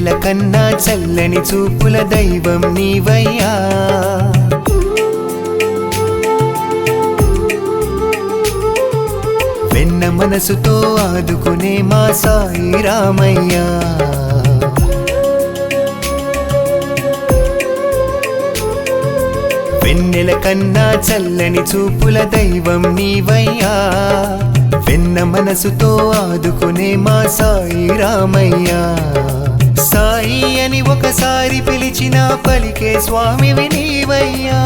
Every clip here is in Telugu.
వెన్నెల కన్నా చల్లని చూపుల దైవం నీవయ్యా వెన్న మనసుతో ఆదుకునే మా సాయి రామయ్యా వెన్నెల కన్నా చల్లని చూపుల దైవం నీవయ్యా వెన్న మనసుతో ఆదుకునే మా సాయి రామయ్యా సాయి అని ఒకసారి పిలిచిన పలికే స్వామివి నీవయ్యా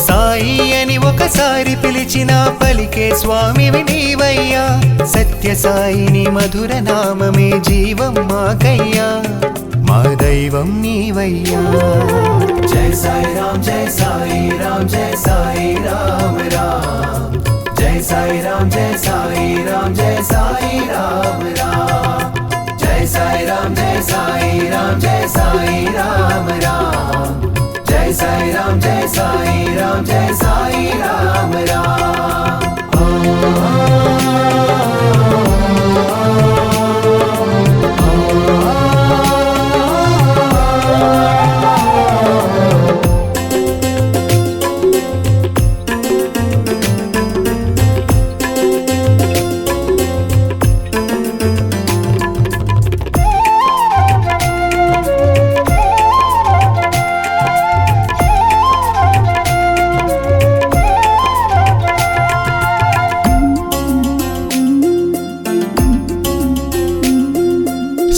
సాయి అని ఒకసారి పిలిచిన పలికే స్వామివి నీవయ్యా సత్య సాయిని మధుర నామమే జీవం మాకయ్యా మా దైవం నీవయ్యా జై సాయి రామ్ జై సాయి రామ్ జై సాయి రామ్ రామ్ జై సాయి రామ్ జై సాయి రామ్ జై సాయి రామ్ రామ్ జై సాయి రామ్ జై సాయి రామ్ జై సాయి రామ్ రామ్ జై సాయి రామ్ జై సాయి రామ్ జై సాయి రామ్ రామ్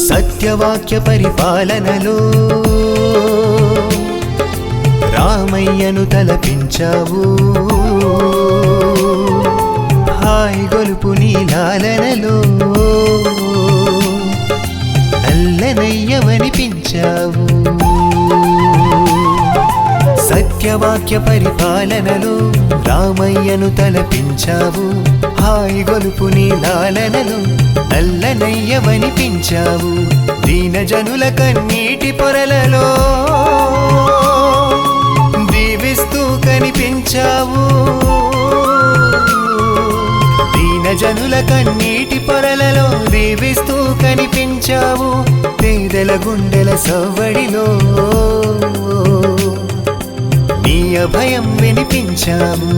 సత్యవాక్య పరిపాలనలో రామయ్యను తలపించావు హాయి గొలుపు నీలాలనలో నల్లనయ్యవనిపించావు సత్యవాక్య పరిపాలనలో రామయ్యను తలపించావు హాయి గొలుపు నీలాలనలో నల్లనయ్యవనిపించావు దీనజనుల కన్నీటి పొరలలో దీవిస్తూ కనిపించావు దీనజనుల కన్నీటి పొరలలో దీవిస్తూ కనిపించావు పేదల గుండెల సవ్వడిలో నీ అభయం వినిపించావు